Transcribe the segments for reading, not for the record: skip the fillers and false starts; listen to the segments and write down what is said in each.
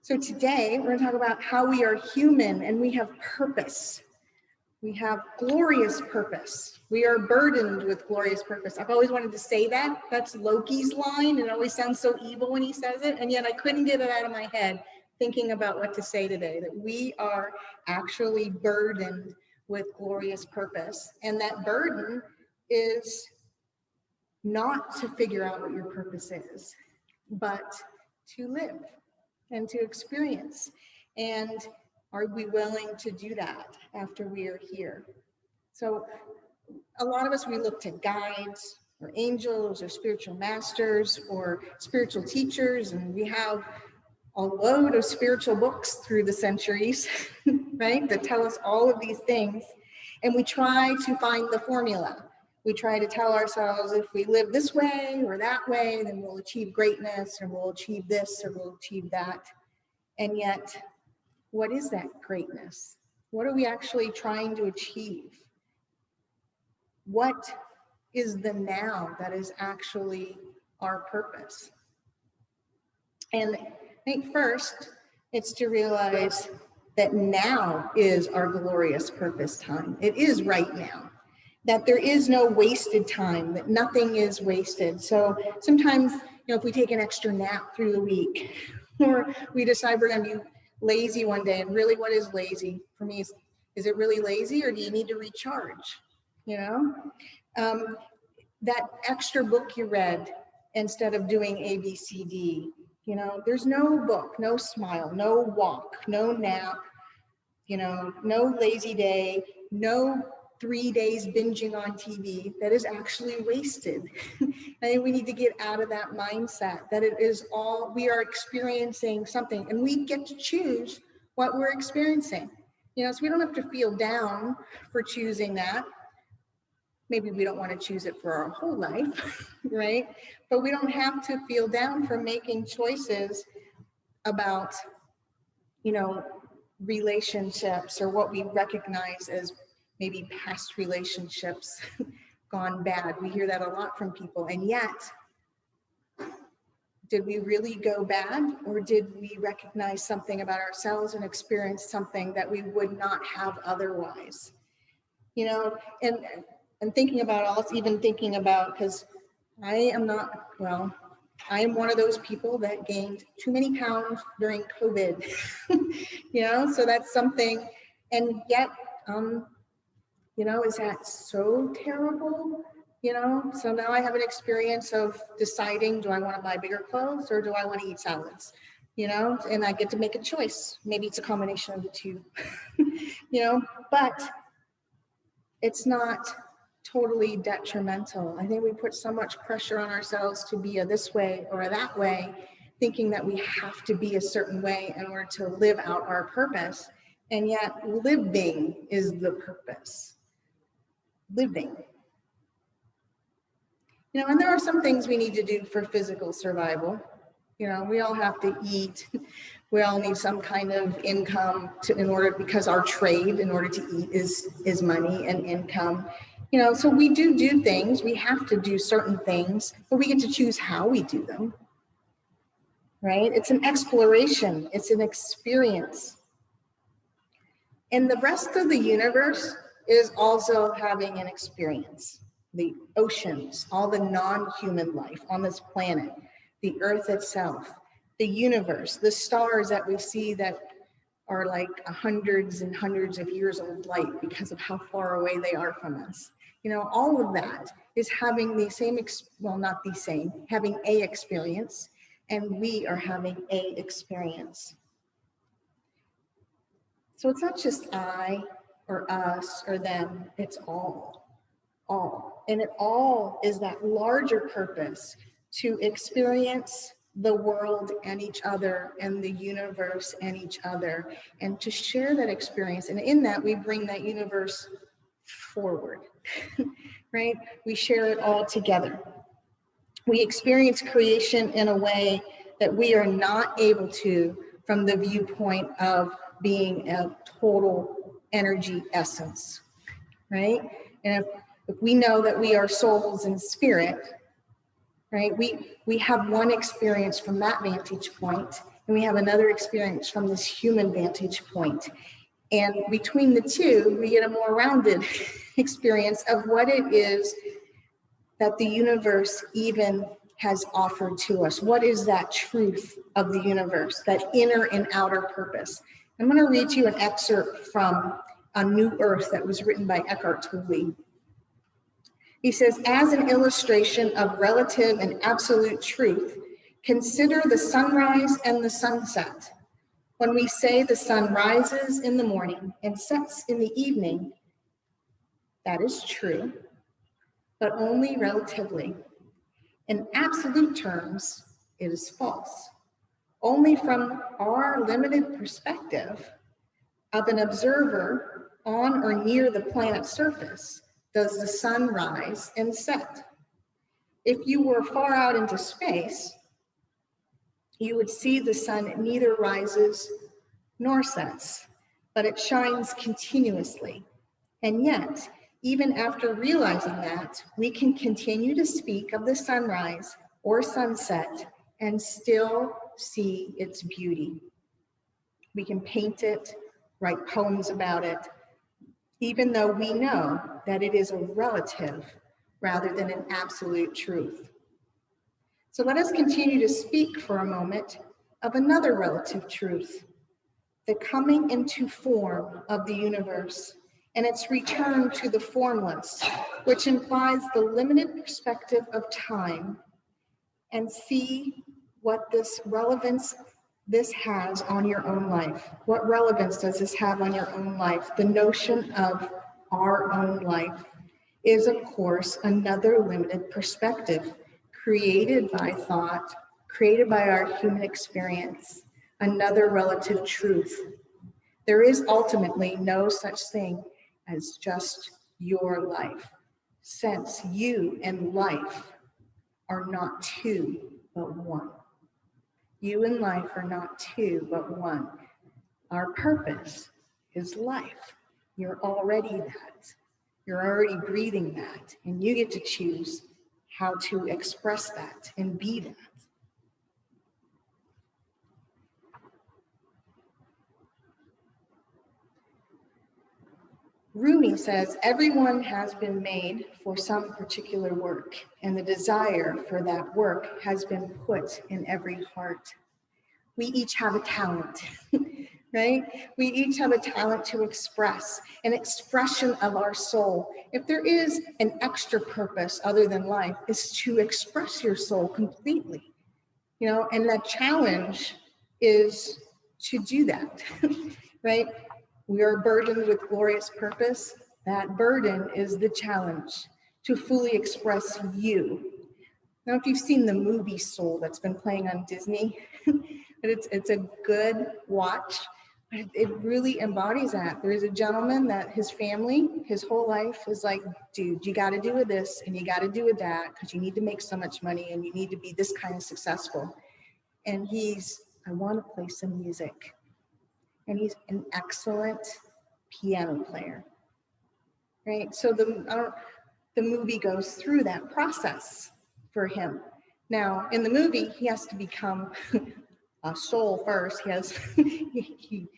So today, we're going to talk about how we are human and we have purpose. We have glorious purpose. We are burdened with glorious purpose. I've always wanted to say that. That's Loki's line. It always sounds so evil when he says it, and yet I couldn't get it out of my head thinking about what to say today, that we are actually burdened with glorious purpose. And that burden is not to figure out what your purpose is, but to live and to experience. And are we willing to do that after we are here? So a lot of us, we look to guides or angels or spiritual masters or spiritual teachers, and we have a load of spiritual books through the centuries, right, that tell us all of these things. And we try to find the formula. We try to tell ourselves if we live this way or that way, then we'll achieve greatness, or we'll achieve this, or we'll achieve that. And yet, what is that greatness? What are we actually trying to achieve? What is the now that is actually our purpose? And I think first, it's to realize that now is our glorious purpose time. It is right now. That there is no wasted time, that nothing is wasted. So sometimes, if we take an extra nap through the week, or we decide we're going to be lazy one day, and really, what is lazy? For me, is it really lazy, or do you need to recharge? That extra book you read instead of doing A, B, C, D. There's no book, no smile, no walk, no nap, no lazy day, no 3 days binging on TV that is actually wasted. I think we need to get out of that mindset that it is all, we are experiencing something, and we get to choose what we're experiencing. So we don't have to feel down for choosing that. Maybe we don't want to choose it for our whole life, right? But we don't have to feel down for making choices about, relationships, or what we recognize as maybe past relationships gone bad. We hear that a lot from people. And yet, did we really go bad, or did we recognize something about ourselves and experience something that we would not have otherwise? And thinking about also, even thinking about, because I am one of those people that gained too many pounds during COVID, so that's something. And yet, is that so terrible? So now I have an experience of deciding, do I want to buy bigger clothes, or do I want to eat salads? And I get to make a choice. Maybe it's a combination of the two, but it's not totally detrimental. I think we put so much pressure on ourselves to be a this way or a that way, thinking that we have to be a certain way in order to live out our purpose. And yet living is the purpose. Living. And there are some things we need to do for physical survival. We all have to eat. We all need some kind of income because our trade, in order to eat, is money and income. So we do things. We have to do certain things, but we get to choose how we do them. Right? It's an exploration. It's an experience. And the rest of the universe is also having an experience. The oceans, all the non-human life on this planet, the earth itself, the universe, the stars that we see that are like hundreds and hundreds of years old light because of how far away they are from us. All of that is having the same, not the same, having a experience, and we are having a experience. So it's not just I or us or them, it's all. And it all is that larger purpose to experience the world and each other and the universe and each other, and to share that experience. And in that, we bring that universe forward, right? We share it all together. We experience creation in a way that we are not able to from the viewpoint of being a total energy essence, right? And if we know that we are souls and spirit, right, we have one experience from that vantage point, and we have another experience from this human vantage point. And between the two, we get a more rounded experience of what it is that the universe even has offered to us. What is that truth of the universe, that inner and outer purpose? I'm going to read you an excerpt from A New Earth that was written by Eckhart Tolle. He says, as an illustration of relative and absolute truth, consider the sunrise and the sunset. When we say the sun rises in the morning and sets in the evening, that is true, but only relatively. In absolute terms, it is false. Only from our limited perspective of an observer on or near the planet's surface does the sun rise and set. If you were far out into space, you would see the sun neither rises nor sets, but it shines continuously. And yet, even after realizing that, we can continue to speak of the sunrise or sunset and still see its beauty. We can paint it, write poems about it, even though we know that it is a relative rather than an absolute truth. So let us continue to speak for a moment of another relative truth, the coming into form of the universe and its return to the formless, which implies the limited perspective of time, and see what this relevance this has on your own life. What relevance does this have on your own life? The notion of our own life is, of course, another limited perspective created by thought, created by our human experience, another relative truth. There is ultimately no such thing as just your life, since you and life are not two, but one. You and life are not two, but one. Our purpose is life. You're already that. You're already breathing that, and you get to choose how to express that and be that. Rumi says, everyone has been made for some particular work, and the desire for that work has been put in every heart. We each have a talent, right? We each have a talent to express, an expression of our soul. If there is an extra purpose other than life, is to express your soul completely, and that challenge is to do that, right? We are burdened with glorious purpose. That burden is the challenge to fully express you. Now, if you've seen the movie Soul that's been playing on Disney, but it's a good watch. It really embodies that. There is a gentleman that his family, his whole life is like, dude, you got to do with this and you got to do with that because you need to make so much money and you need to be this kind of successful. And I want to play some music. And he's an excellent piano player, right? So the movie goes through that process for him. Now, in the movie, he has to become a soul first. He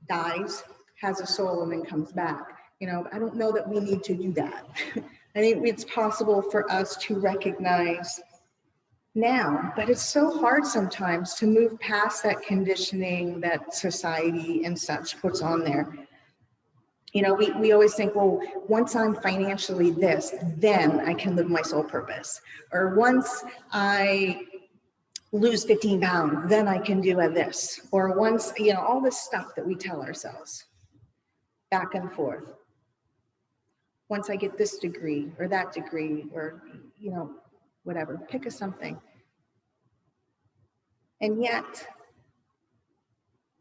dies, has a soul, and then comes back. I don't know that we need to do that. I think it's possible for us to recognize now, but it's so hard sometimes to move past that conditioning that society and such puts on there. We always think, well, once I'm financially this, then I can live my soul purpose. Or once I lose 15 pounds, then I can do this. Or once, all this stuff that we tell ourselves back and forth. Once I get this degree or that degree or, whatever, pick a something. And yet,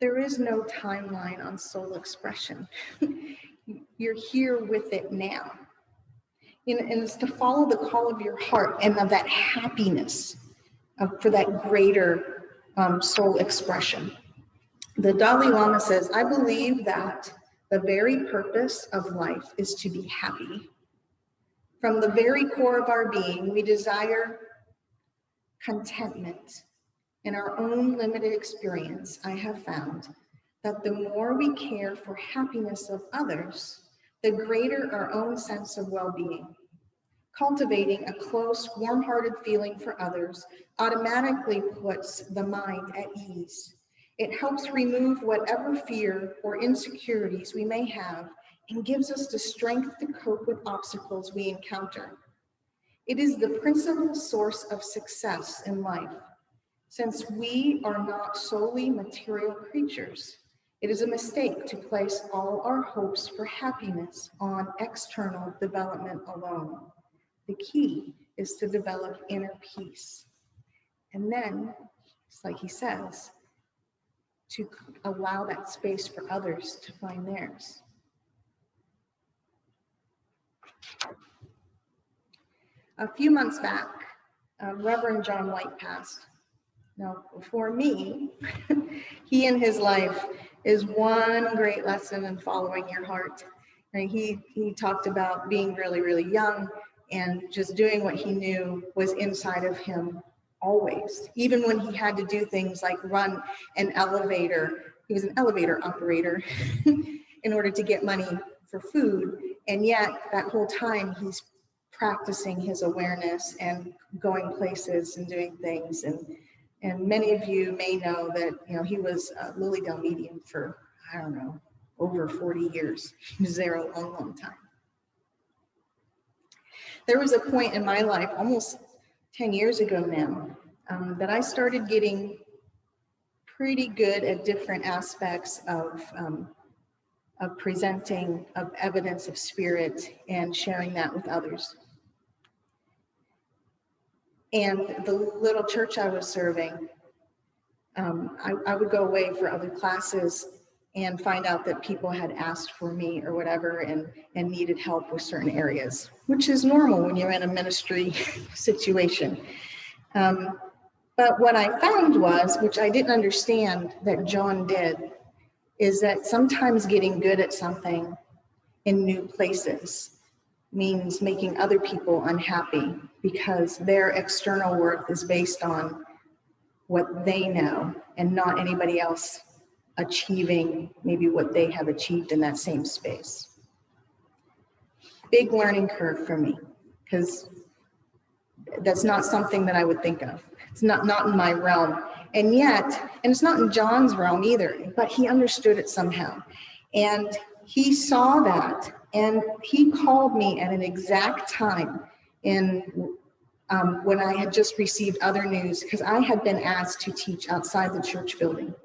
there is no timeline on soul expression. You're here with it now. And it's to follow the call of your heart and of that happiness for that greater soul expression. The Dalai Lama says, I believe that the very purpose of life is to be happy. From the very core of our being, we desire contentment In our own limited experience, I have found that the more we care for happiness of others, the greater our own sense of well-being. Cultivating a close, warm-hearted feeling for others automatically puts the mind at ease. It helps remove whatever fear or insecurities we may have and gives us the strength to cope with obstacles we encounter. It is the principal source of success in life. Since we are not solely material creatures, it is a mistake to place all our hopes for happiness on external development alone. The key is to develop inner peace. And then, it's like he says, to allow that space for others to find theirs. A few months back, Reverend John White passed. Now, for me, he and his life is one great lesson in following your heart. Right? He talked about being really, really young and just doing what he knew was inside of him always. Even when he had to do things like run an elevator, he was an elevator operator in order to get money for food. And yet that whole time he's practicing his awareness and going places and doing things. And many of you may know that, he was a Lily Dale medium for, over 40 years. He was there a long, long time. There was a point in my life, almost 10 years ago now, that I started getting pretty good at different aspects of presenting of evidence of spirit and sharing that with others. And the little church I was serving, I would go away for other classes and find out that people had asked for me or whatever and needed help with certain areas, which is normal when you're in a ministry situation. But what I found was, which I didn't understand that John did, is that sometimes getting good at something in new places means making other people unhappy because their external worth is based on what they know and not anybody else achieving maybe what they have achieved in that same space. Big learning curve for me, because that's not something that I would think of. It's not in my realm. And it's not in John's realm either, but he understood it somehow. And he saw that, and he called me at an exact time when I had just received other news, because I had been asked to teach outside the church building.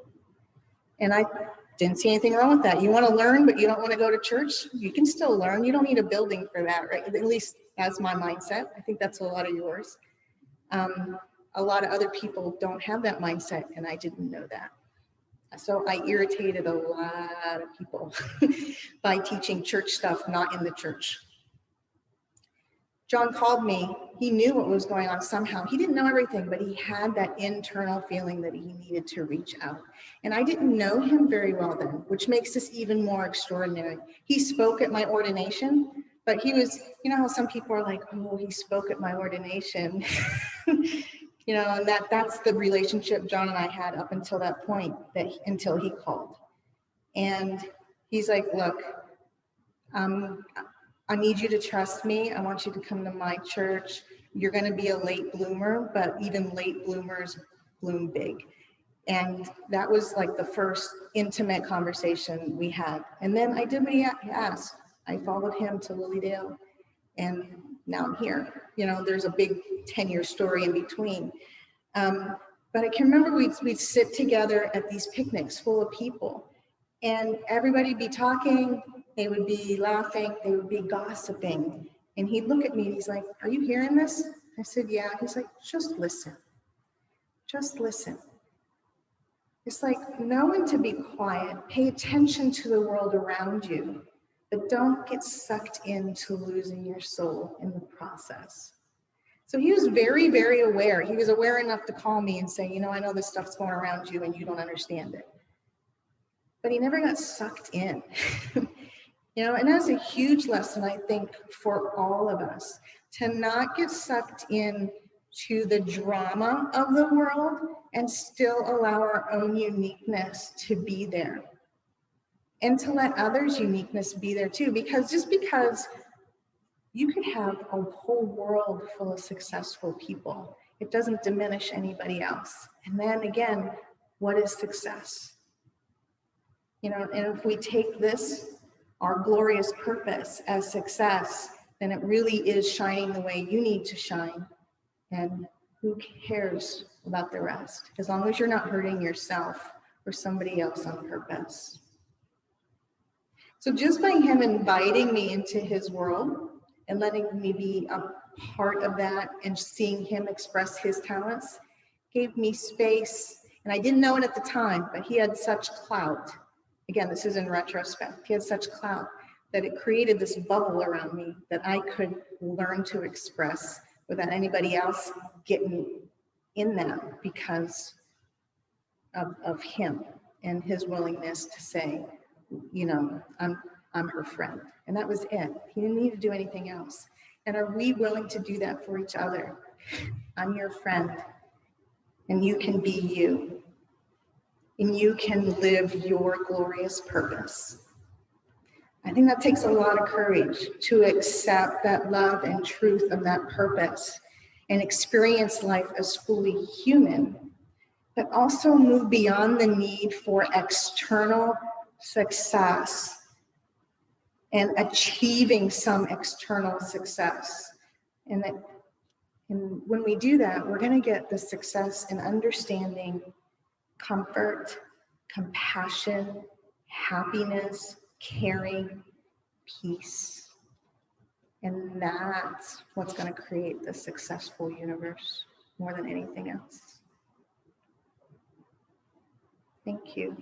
And I didn't see anything wrong with that. You want to learn, but you don't want to go to church? You can still learn. You don't need a building for that, right? At least that's my mindset. I think that's a lot of yours. A lot of other people don't have that mindset, and I didn't know that. So I irritated a lot of people by teaching church stuff not in the church. John called me. He knew what was going on somehow. He didn't know everything, but he had that internal feeling that he needed to reach out. And I didn't know him very well then, which makes this even more extraordinary. He spoke at my ordination, but he was, how some people are like, oh, he spoke at my ordination. And that's the relationship John and I had up until that point, until he called. And he's like, look, I need you to trust me. I want you to come to my church. You're going to be a late bloomer, but even late bloomers bloom big. And that was like the first intimate conversation we had. And then I did what he asked. I followed him to Lilydale, and now I'm here. There's a big 10-year story in between. But I can remember we'd sit together at these picnics full of people, and everybody'd be talking, they would be laughing, they would be gossiping. And he'd look at me and he's like, are you hearing this? I said, yeah. He's like, just listen. Just listen. It's like, know when to be quiet, pay attention to the world around you, but don't get sucked into losing your soul in the process. So he was very, very aware. He was aware enough to call me and say, I know this stuff's going around you and you don't understand it. But he never got sucked in. And that's a huge lesson, I think, for all of us, to not get sucked in to the drama of the world and still allow our own uniqueness to be there. And to let others' uniqueness be there too, because just because you could have a whole world full of successful people, it doesn't diminish anybody else. And then again, what is success? You know, and if we take this, our glorious purpose, as success, then it really is shining the way you need to shine. And who cares about the rest? As long as you're not hurting yourself or somebody else on purpose. So just by him inviting me into his world and letting me be a part of that and seeing him express his talents gave me space. And I didn't know it at the time, but he had such clout. Again, this is in retrospect. He had such clout that it created this bubble around me that I could learn to express without anybody else getting in that, because of him and his willingness to say, you know, I'm her friend. And that was it. He didn't need to do anything else. And are we willing to do that for each other? I'm your friend, and you can be you, and you can live your glorious purpose. I think that takes a lot of courage to accept that love and truth of that purpose and experience life as fully human, but also move beyond the need for external success and achieving some external success. And when we do that, we're going to get the success in understanding, comfort, compassion, happiness, caring, peace. And that's what's going to create the successful universe more than anything else. Thank you.